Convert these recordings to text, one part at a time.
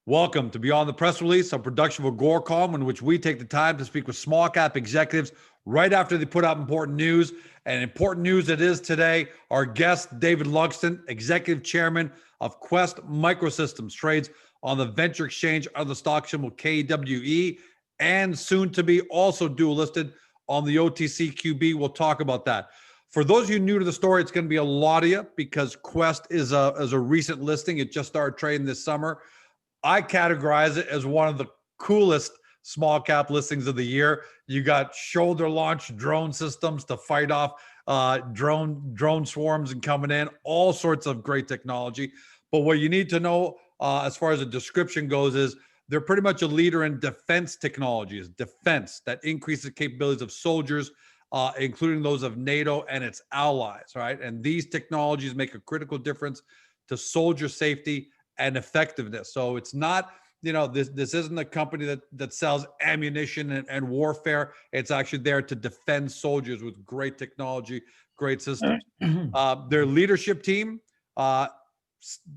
Welcome to Beyond the Press Release, a production of Agoracom, in which we take the time to speak with small cap executives right after they put out important news. And important news it is today. Our guest, David Lugston, Executive Chairman of KWESST Micro Systems, trades on the venture exchange under the stock symbol KWE, and soon to be also dual listed on the OTCQB. We'll talk about that. For those of you new to the story, it's going to be a lot of you because KWESST is a recent listing. It just started trading this summer. I categorize it as one of the coolest small cap listings of the year. You got shoulder launch drone systems to fight off drone swarms and coming in, all sorts of great technology. But what you need to know as far as the description goes is they're pretty much a leader in defense technologies, defense that increases capabilities of soldiers, including those of NATO and its allies, right? And these technologies make a critical difference to soldier safety and effectiveness. So it's not, this isn't a company that sells ammunition and warfare. It's actually there to defend soldiers with great technology, great systems. Their leadership team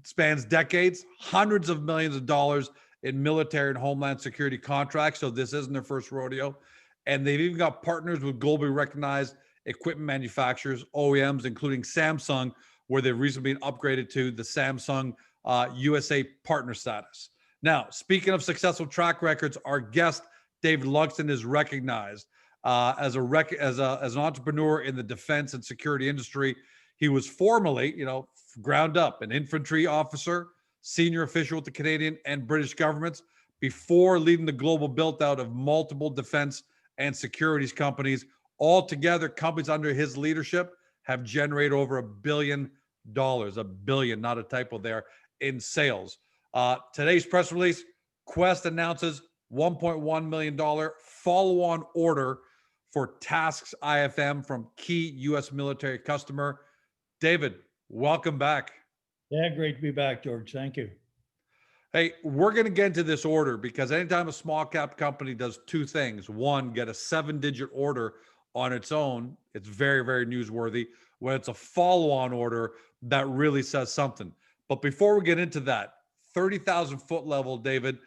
spans decades, hundreds of millions of dollars in military and homeland security contracts. So this isn't their first rodeo. And they've even got partners with globally recognized equipment manufacturers, OEMs, including Samsung, where they've recently been upgraded to the Samsung USA partner status. Now, speaking of successful track records, our guest, David Lugston, is recognized as an entrepreneur in the defense and security industry. He was formerly, ground up, an infantry officer, senior official with the Canadian and British governments before leading the global build-out of multiple defense and securities companies. Altogether, companies under his leadership have generated over $1 billion, $1 billion, not a typo there, in sales. Today's press release, KWESST announces $1.1 million follow-on order for Tasks IFM from key U.S. military customer. David, welcome back. Yeah, great to be back, George. Thank you. Hey, we're going to get into this order because anytime a small cap company does two things, one, get a 7-digit order on its own, it's very, very newsworthy. When it's a follow-on order, that really says something. But before we get into that, 30,000 foot level, David,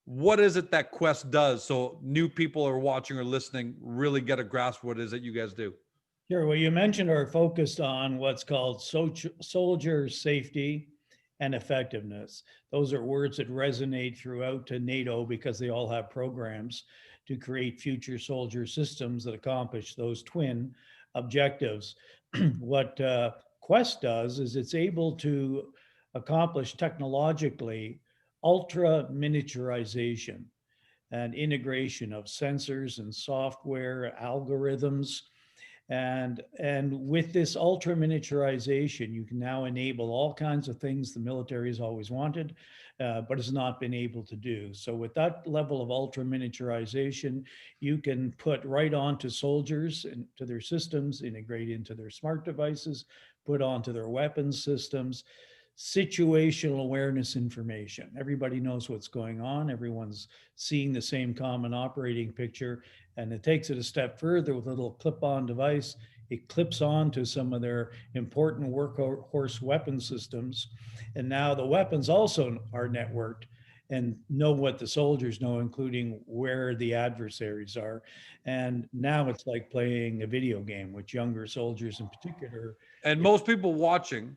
what is it that KWESST does so new people are watching or listening really get a grasp of what it is that you guys do? Sure. Well, you mentioned our focus on what's called soldier safety and effectiveness. Those are words that resonate throughout to NATO because they all have programs to create future soldier systems that accomplish those twin objectives. What KWESST does is it's able to accomplish technologically ultra miniaturization and integration of sensors and software algorithms. And with this ultra miniaturization, you can now enable all kinds of things the military has always wanted, but has not been able to do. So with that level of ultra miniaturization, you can put right onto soldiers into their systems, integrate into their smart devices, put onto their weapons systems, situational awareness information. Everybody knows what's going on. Everyone's seeing the same common operating picture. And it takes it a step further with a little clip-on device. It clips on to some of their important workhorse weapon systems. And now the weapons also are networked and know what the soldiers know, including where the adversaries are. And now it's like playing a video game, which younger soldiers in particular. And most people watching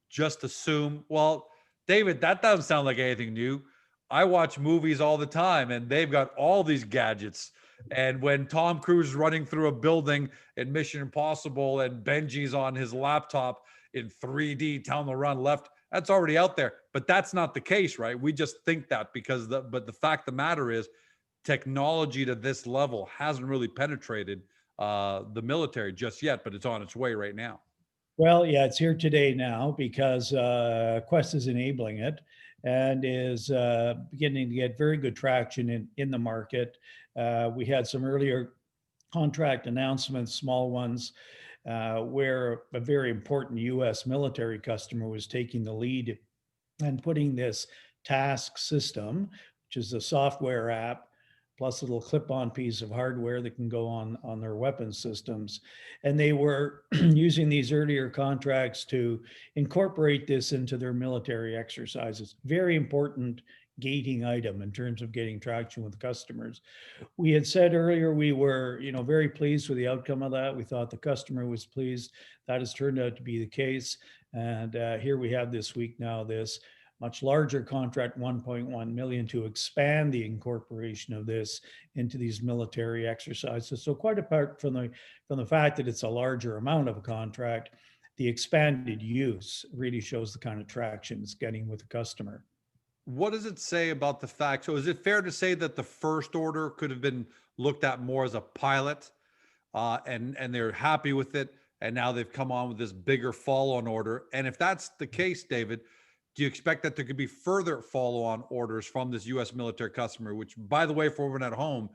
just assume, well, David, that doesn't sound like anything new. I watch movies all the time and they've got all these gadgets. And when Tom Cruise is running through a building in Mission Impossible and Benji's on his laptop in 3D telling the run left, that's already out there. But that's not the case, right? We just think that because but the fact of the matter is technology to this level hasn't really penetrated the military just yet, but it's on its way right now. Well, yeah, it's here today now because KWESST is enabling it and is beginning to get very good traction in the market. We had some earlier contract announcements, small ones, where a very important US military customer was taking the lead and putting this task system, which is a software app plus a little clip-on piece of hardware that can go on their weapon systems. And they were using these earlier contracts to incorporate this into their military exercises. Very important gating item in terms of getting traction with customers. We had said earlier we were, very pleased with the outcome of that. We thought the customer was pleased. That has turned out to be the case. And here we have this week now this much larger contract, 1.1 million, to expand the incorporation of this into these military exercises. So quite apart from the fact that it's a larger amount of a contract, the expanded use really shows the kind of traction it's getting with the customer. What does it say about the fact? So is it fair to say that the first order could have been looked at more as a pilot, and they're happy with it, and now they've come on with this bigger follow-on order? And if that's the case, David, do you expect that there could be further follow-on orders from this U.S. military customer? Which, by the way, for everyone at home,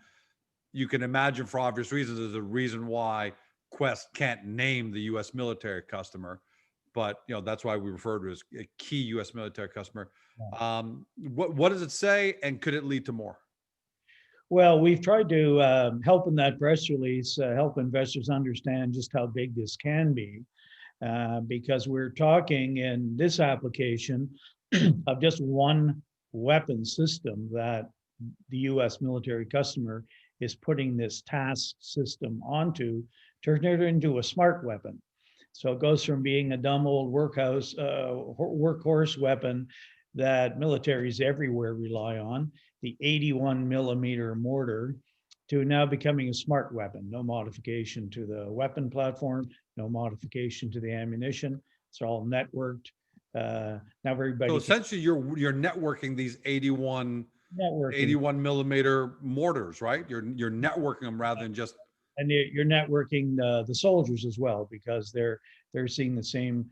you can imagine for obvious reasons is a reason why KWESST can't name the U.S. military customer, but that's why we refer to it as a key U.S. military customer. What does it say, and could it lead to more? Well, we've tried to help in that press release, help investors understand just how big this can be, because we're talking in this application of just one weapon system that the U.S. military customer is putting this task system onto, turn it into a smart weapon. So it goes from being a dumb old workhorse weapon that militaries everywhere rely on, the 81 millimeter mortar, to now becoming a smart weapon. No modification to the weapon platform, no modification to the ammunition. It's all networked. Now everybody. So essentially, you're networking these 81 millimeter mortars, right? You're networking them rather than just. And you're networking the soldiers as well, because they're seeing the same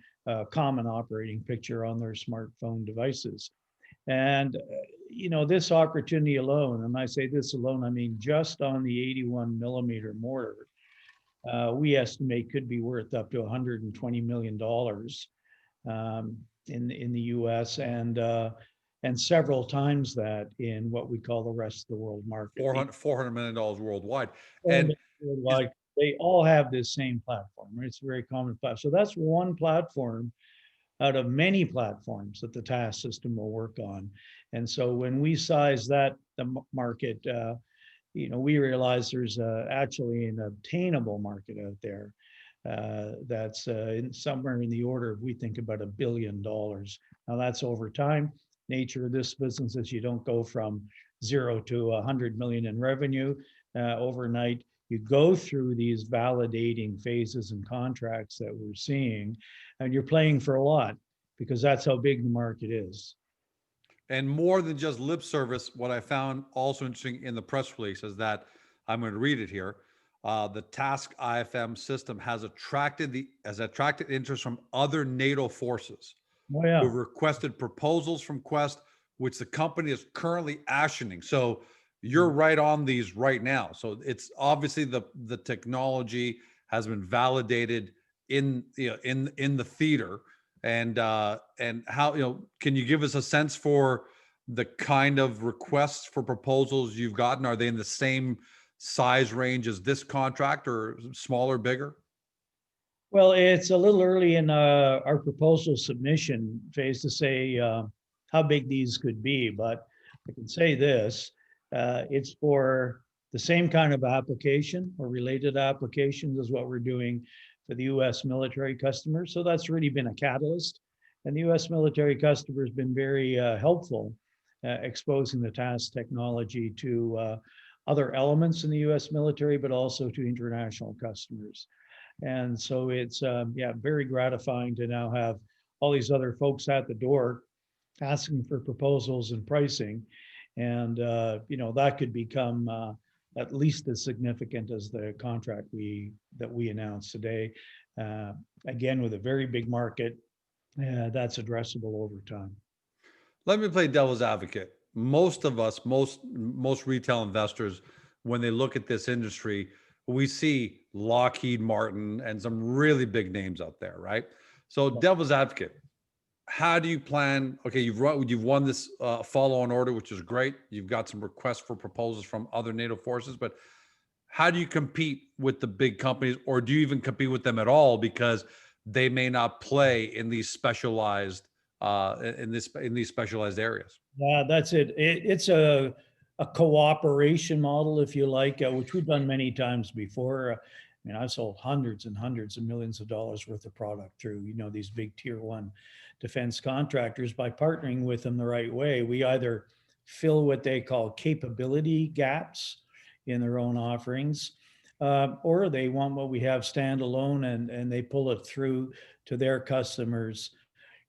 common operating picture on their smartphone devices. And this opportunity alone, and I say this alone, I mean just on the 81 millimeter mortar, we estimate could be worth up to $120 million in the U.S. and several times that in what we call the rest of the world market. $400 million worldwide. And worldwide, they all have this same platform. Right? It's a very common platform. So that's one platform out of many platforms that the task system will work on. And so when we size the market, we realize there's actually an obtainable market out there that's somewhere in the order of, we think, about $1 billion. Now that's over time. Nature of this business is you don't go from 0 to 100 million in revenue overnight. You go through these validating phases and contracts that we're seeing, and you're playing for a lot, because that's how big the market is. And more than just lip service, what I found also interesting in the press release is that, I'm going to read it here, the task IFM system has attracted interest from other NATO forces Oh, yeah. who've requested proposals from KWESST, which the company is currently actioning. So you're right on these right now. So it's obviously the technology has been validated in the theater, and how, can you give us a sense for the kind of requests for proposals you've gotten? Are they in the same size range as this contract, or smaller, bigger? Well, it's a little early in our proposal submission phase to say how big these could be, but I can say this. It's for the same kind of application or related applications as what we're doing for the U.S. military customers. So that's really been a catalyst. And the U.S. military customer has been very helpful exposing the task technology to other elements in the U.S. military, but also to international customers. And so it's very gratifying to now have all these other folks at the door asking for proposals and pricing. And, that could become at least as significant as the contract that we announced today. Again, with a very big market that's addressable over time. Let me play devil's advocate. Most of us, most retail investors, when they look at this industry, we see Lockheed Martin and some really big names out there, right? So devil's advocate, how do you plan? Okay, you've won this follow-on order, which is great. You've got some requests for proposals from other NATO forces, but how do you compete with the big companies, or do you even compete with them at all because they may not play in these specialized in these specialized areas? Yeah, that's it. It's a cooperation model, if you like, which we've done many times before. I mean, I've sold hundreds and hundreds of millions of dollars worth of product through, these big tier one defense contractors. By partnering with them the right way, we either fill what they call capability gaps in their own offerings, or they want what we have standalone, and they pull it through to their customers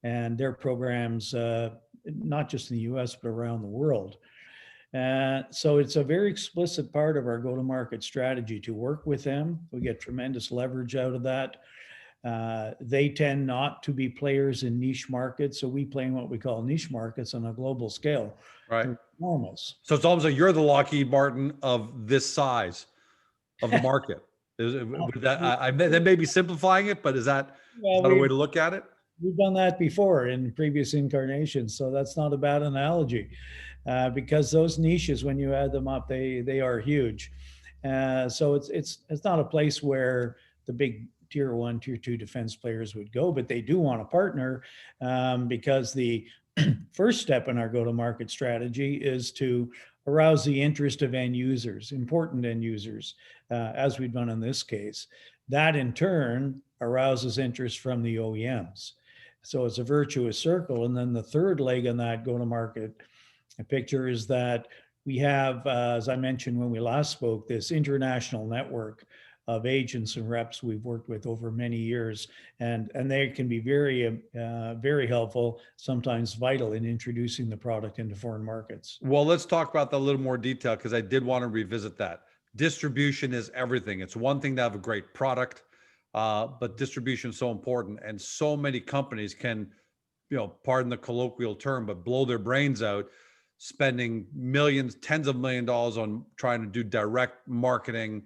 and their programs, not just in the US, but around the world. So it's a very explicit part of our go-to-market strategy to work with them. We get tremendous leverage out of that. They tend not to be players in niche markets, so we play in what we call niche markets on a global scale. Right. They're enormous. So it's almost like you're the Lockheed Martin of this size of the market. Would that, that may be simplifying it, but is Well, that a way to look at it? we've done that before in previous incarnations, so that's not a bad analogy, because those niches, when you add them up, they are huge. So it's not a place where the big tier one, tier two defense players would go, but they do want to partner, because the first step in our go-to-market strategy is to arouse the interest of end users, important end users, as we've done in this case. That in turn arouses interest from the OEMs. So it's a virtuous circle. And then the third leg in that go-to-market picture is that we have, as I mentioned when we last spoke, this international network of agents and reps we've worked with over many years, and they can be very helpful, sometimes vital in introducing the product into foreign markets. Well, let's talk about that a little more detail because I did want to revisit that. Distribution is everything. It's one thing to have a great product, but distribution is so important, and so many companies can, pardon the colloquial term, but blow their brains out spending millions, tens of $1 millions on trying to do direct marketing,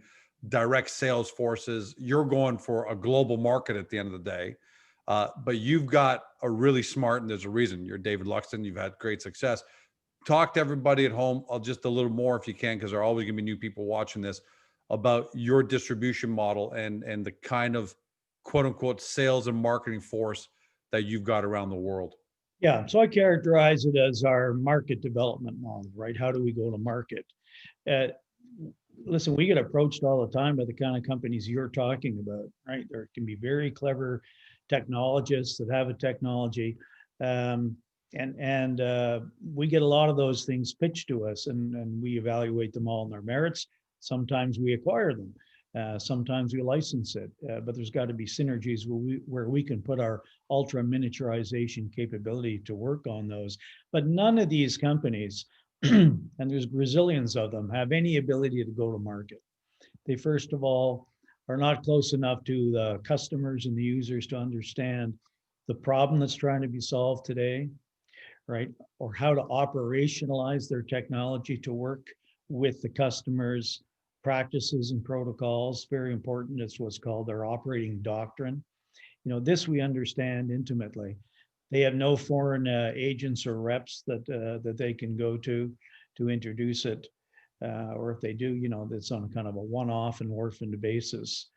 direct sales forces. You're going for a global market at the end of the day. But you've got a really smart, and there's a reason you're David Luxton. You've had great success. Talk to everybody at home just a little more if you can, because there are always going to be new people watching this, about your distribution model and the kind of quote unquote sales and marketing force that you've got around the world. Yeah, so I characterize it as our market development model, right? How do we go to market? Uh, Listen, we get approached all the time by the kind of companies you're talking about, right? There can be very clever technologists that have a technology, and we get a lot of those things pitched to us, and we evaluate them all on their merits. Sometimes we acquire them, sometimes we license it, but there's got to be synergies where we can put our ultra miniaturization capability to work on those. But none of these companies, and there's gazillions of them, have any ability to go to market. They, first of all, are not close enough to the customers and the users to understand the problem that's trying to be solved today, right? Or how to operationalize their technology to work with the customers' practices and protocols. Very important. It's what's called their operating doctrine. This we understand intimately. They have no foreign agents or reps that they can go to introduce it, or if they do, that's on a kind of a one-off and orphaned basis.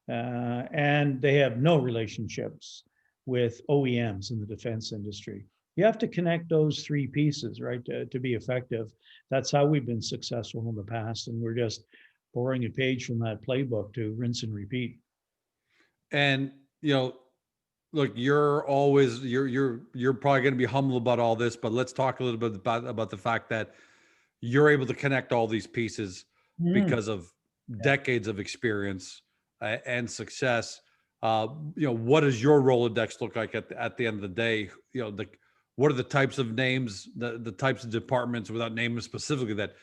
And they have no relationships with OEMs in the defense industry. You have to connect those three pieces, right, to be effective. That's how we've been successful in the past, and we're just borrowing a page from that playbook to rinse and repeat. And look, you're probably going to be humble about all this, but let's talk a little bit about the fact that you're able to connect all these pieces because of decades of experience and success. What does your Rolodex look like at the end of the day? What are the types of names, the types of departments, without naming specifically, that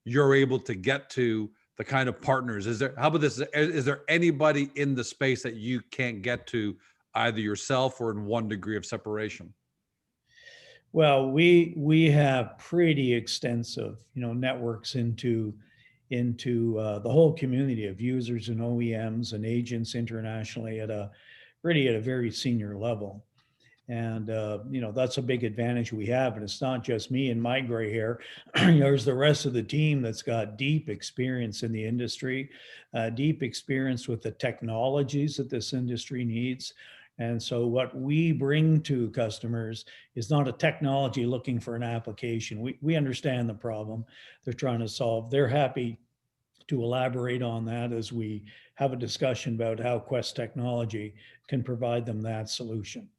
you're able to get to, the kind of partners? How about this? Is there anybody in the space that you can't get to either yourself or in one degree of separation? Well, we have pretty extensive, networks into the whole community of users and OEMs and agents internationally at a very senior level. And, that's a big advantage we have. And it's not just me and my gray hair. There's the rest of the team that's got deep experience in the industry, deep experience with the technologies that this industry needs. And so what we bring to customers is not a technology looking for an application. We understand the problem they're trying to solve. They're happy to elaborate on that as we have a discussion about how KWESST technology can provide them that solution.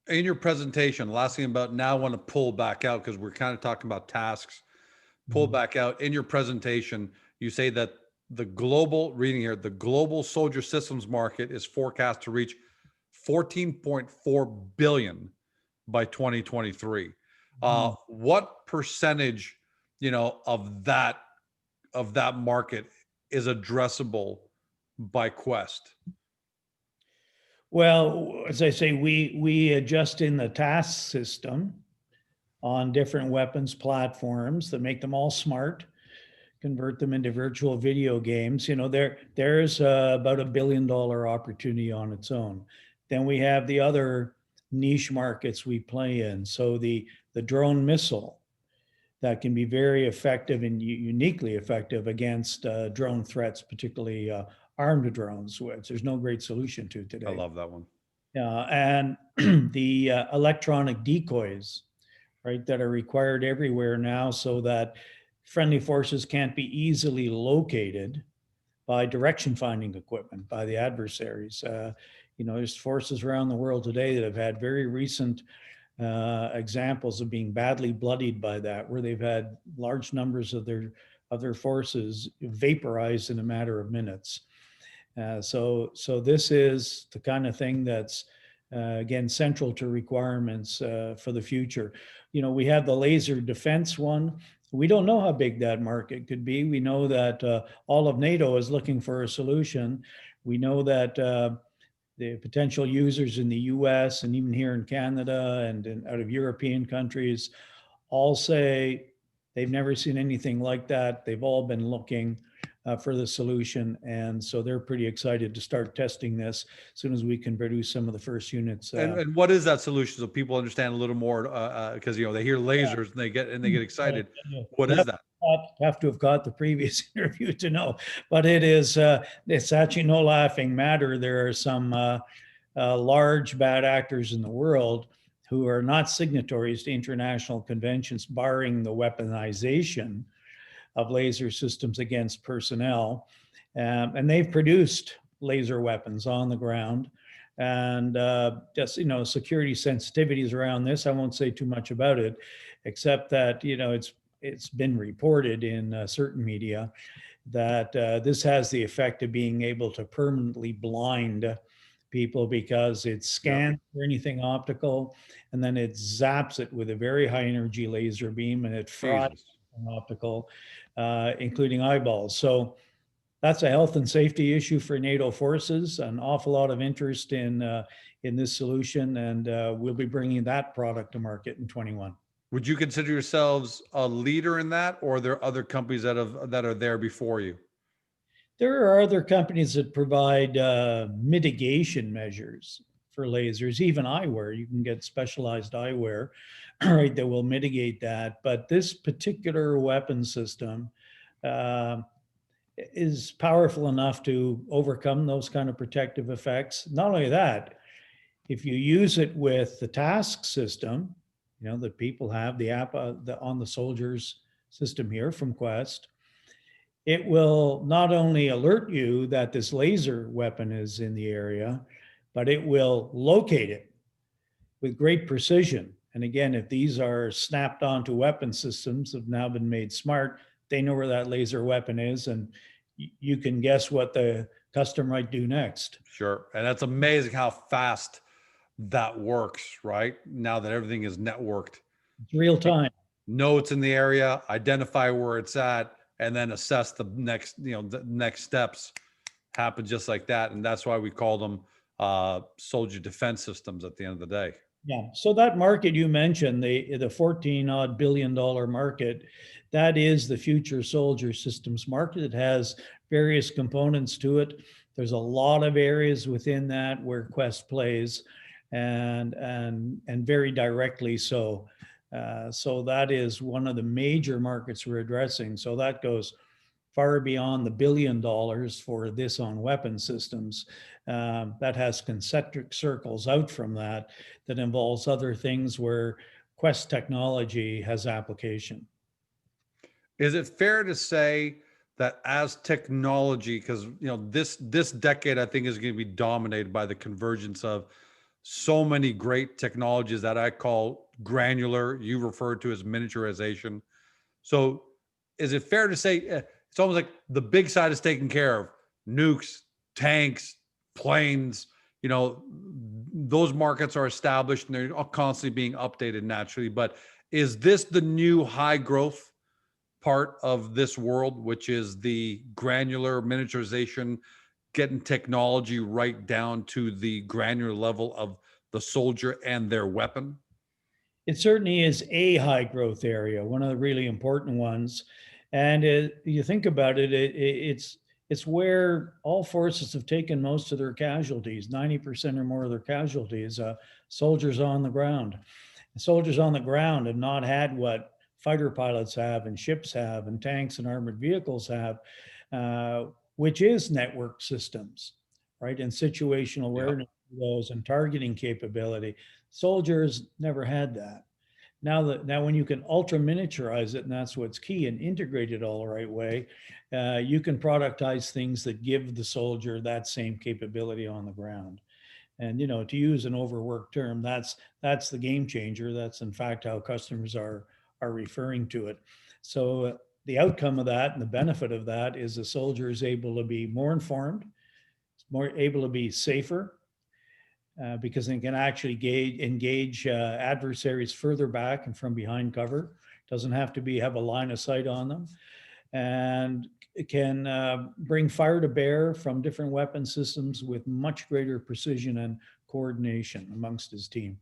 In your presentation, last thing about now, I want to pull back out because we're kind of talking about tasks. Pull back out. In your presentation, you say that the global, reading here, the global soldier systems market is forecast to reach 14.4 billion by 2023. What percentage, of that market is addressable by KWESST? Well, as I say, we adjust in the task system on different weapons platforms that make them all smart, convert them into virtual video games. There's about $1 billion opportunity on its own. Then we have the other niche markets we play in. So the drone missile that can be very effective and uniquely effective against drone threats, particularly armed drones, which there's no great solution to today. I love that one. And the electronic decoys, right, that are required everywhere now so that friendly forces can't be easily located by direction finding equipment, by the adversaries. There's forces around the world today that have had very recent examples of being badly bloodied by that, where they've had large numbers of their forces vaporized in a matter of minutes. So this is the kind of thing that's, again, central to requirements for the future. We have the laser defense one. We don't know how big that market could be. We know that all of NATO is looking for a solution. We know that the potential users in the US and even here in Canada and out of European countries all say they've never seen anything like that. They've all been looking for the solution. And so they're pretty excited to start testing this as soon as we can produce some of the first units. And what is that solution, so people understand a little more? Because they hear lasers and they get excited. What is that? Have to have got the previous interview to know, but it's actually no laughing matter. There are some large bad actors in the world who are not signatories to international conventions barring the weaponization of laser systems against personnel. And they've produced laser weapons on the ground. And just, security sensitivities around this, I won't say too much about it, except that, it's been reported in certain media that this has the effect of being able to permanently blind people because it scans for anything optical, and then it zaps it with a very high energy laser beam, and it fries optical, including eyeballs. So that's a health and safety issue for NATO forces. An awful lot of interest in this solution, and we'll be bringing that product to market in 21. Would you consider yourselves a leader in that, or are there other companies that are there before you? There are other companies that provide mitigation measures for lasers, even eyewear. You can get specialized eyewear, right, that will mitigate that. But this particular weapon system is powerful enough to overcome those kind of protective effects. Not only that, if you use it with the task system, that people have, the app on the soldiers system here from KWESST, it will not only alert you that this laser weapon is in the area, but it will locate it with great precision. And again, if these are snapped onto weapon systems that have now been made smart, they know where that laser weapon is, and you can guess what the customer might do next. Sure. And that's amazing how fast that works, right? Now that everything is networked. It's real time. Know it's in the area, identify where it's at, and then assess the next, the next steps happen just like that. And that's why we call them soldier defense systems at the end of the day. Yeah. So that market you mentioned, the 14 odd billion dollar market, that is the future soldier systems market. It has various components to it. There's a lot of areas within that where KWESST plays. and very directly so. So that is one of the major markets we're addressing. So that goes far beyond the $1 billion for this on weapon systems. That has concentric circles out from that involves other things where KWESST technology has application. Is it fair to say that as technology, because this decade I think is going to be dominated by the convergence of so many great technologies that I call granular, you refer to as miniaturization. So is it fair to say it's almost like the big side is taken care of? Nukes, tanks, planes, those markets are established and they're constantly being updated naturally. But is this the new high growth part of this world, which is the granular miniaturization, getting technology right down to the granular level of the soldier and their weapon? It certainly is a high growth area, one of the really important ones. And you think about it, it's where all forces have taken most of their casualties, 90% or more of their casualties, soldiers on the ground. Soldiers on the ground have not had what fighter pilots have and ships have and tanks and armored vehicles have, which is network systems, right? And situational awareness of those and targeting capability. Soldiers never had that. Now when you can ultra miniaturize it, and that's what's key, and integrate it all the right way, you can productize things that give the soldier that same capability on the ground. And to use an overworked term, that's the game changer. That's in fact how customers are referring to it. So the outcome of that and the benefit of that is the soldier is able to be more informed, more able to be safer, because they can actually engage adversaries further back and from behind cover. Doesn't have to have a line of sight on them, and it can bring fire to bear from different weapon systems with much greater precision and coordination amongst his team.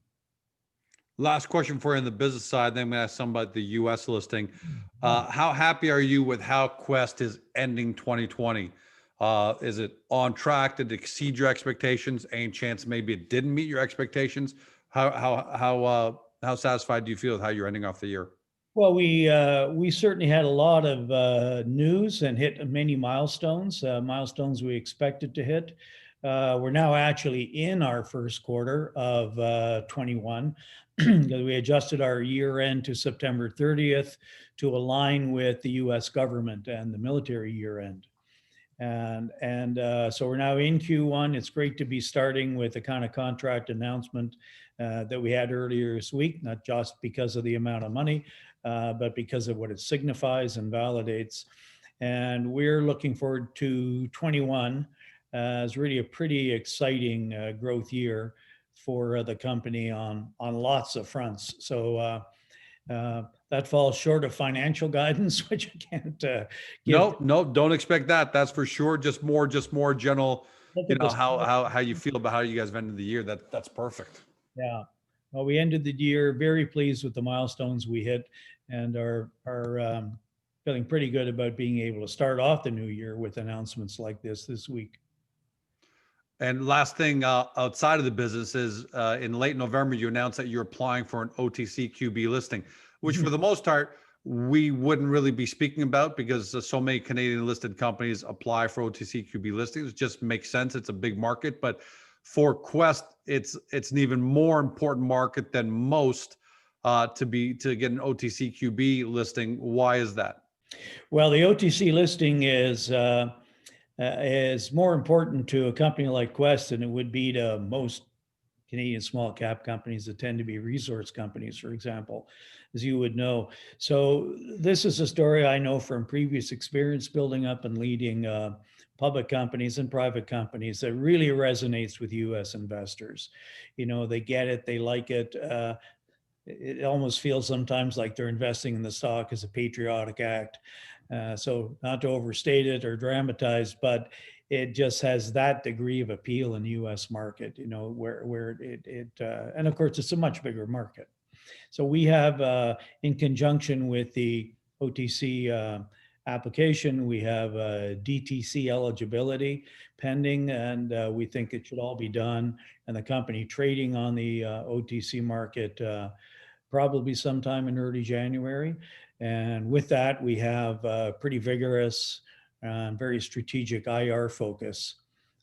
Last question for you on the business side, then I'm going to ask some about the U.S. listing. How happy are you with how KWESST is ending 2020? Is it on track? Did it exceed your expectations? Any chance maybe it didn't meet your expectations? How satisfied do you feel with how you're ending off the year? Well, we certainly had a lot of news and hit many milestones, milestones we expected to hit. We're now actually in our first quarter of 21 because we adjusted our year end to September 30th to align with the US government and the military year end. So we're now in Q1. It's great to be starting with the kind of contract announcement that we had earlier this week, not just because of the amount of money, but because of what it signifies and validates. And we're looking forward to 21 as really a pretty exciting growth year for the company on lots of fronts. So that falls short of financial guidance, which I can't give. No, don't expect that. That's for sure. Just more general, how you feel about how you guys have ended the year. That's perfect. Yeah. Well, we ended the year very pleased with the milestones we hit and are feeling pretty good about being able to start off the new year with announcements like this week. And last thing outside of the business is in late November, you announced that you're applying for an OTCQB listing, which for the most part, we wouldn't really be speaking about because so many Canadian listed companies apply for OTCQB listings. It just makes sense. It's a big market. But for KWESST, it's an even more important market than most to get an OTCQB listing. Why is that? Well, the OTC listing is more important to a company like KWESST than it would be to most Canadian small cap companies that tend to be resource companies, for example, as you would know. So this is a story I know from previous experience building up and leading public companies and private companies that really resonates with US investors. They get it, they like it. It almost feels sometimes like they're investing in the stock as a patriotic act. So not to overstate it or dramatize, but it just has that degree of appeal in the U.S. market, where and of course it's a much bigger market. So we have, in conjunction with the OTC application. We have DTC eligibility pending, and we think it should all be done. And the company trading on the OTC market probably sometime in early January. And with that, we have a pretty vigorous, very strategic IR focus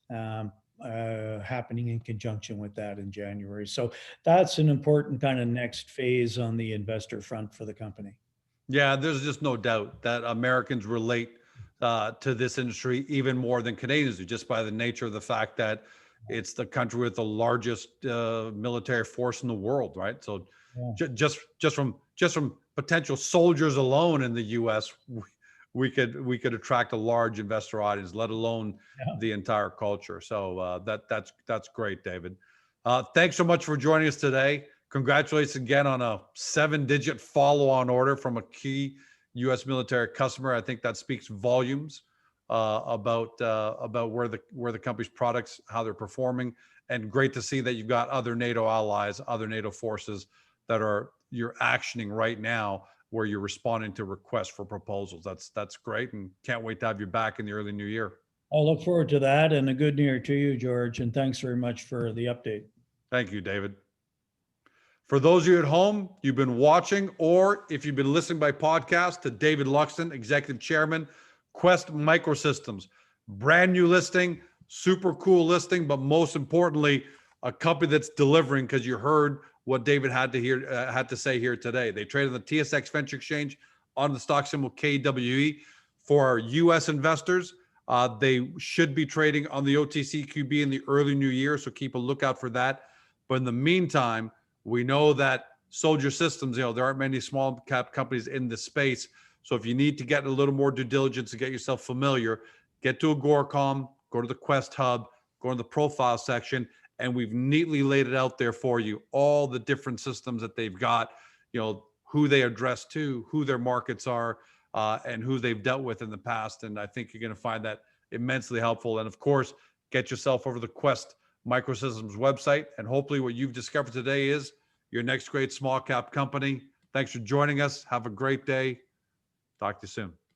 um, happening in conjunction with that in January. So that's an important kind of next phase on the investor front for the company. Yeah, there's just no doubt that Americans relate to this industry even more than Canadians do, just by the nature of the fact that it's the country with the largest military force in the world, right? So Yeah. just from potential soldiers alone in the U.S., we could attract a large investor audience, let alone Yeah. the entire culture. So that's great, David. Thanks so much for joining us today. Congratulations again on a 7-digit follow-on order from a key U.S. military customer. I think that speaks volumes about where the company's products, how they're performing, and great to see that you've got other NATO allies, other NATO forces that you're actioning right now, where you're responding to requests for proposals. That's great, and can't wait to have you back in the early new year. I look forward to that, and a good new year to you, George. And thanks very much for the update. Thank you, David. For those of you at home, you've been watching, or if you've been listening by podcast, to David Luxton, Executive Chairman, KWESST Micro Systems. Brand new listing, super cool listing, but most importantly, a company that's delivering, because you heard what David had to say here today. They trade on the TSX Venture Exchange on the stock symbol KWE. For our U.S. investors, they should be trading on the OTCQB in the early new year, so keep a lookout for that. But in the meantime, we know that Soldier Systems, there aren't many small cap companies in this space. So if you need to get a little more due diligence to get yourself familiar, get to Agoracom, go to the KWESST Hub, go to the profile section, and we've neatly laid it out there for you, all the different systems that they've got, who they address to, who their markets are, and who they've dealt with in the past. And I think you're going to find that immensely helpful. And of course, get yourself over to the KWESST Micro Systems website, and hopefully what you've discovered today is your next great small cap company. Thanks for joining us. Have a great day. Talk to you soon.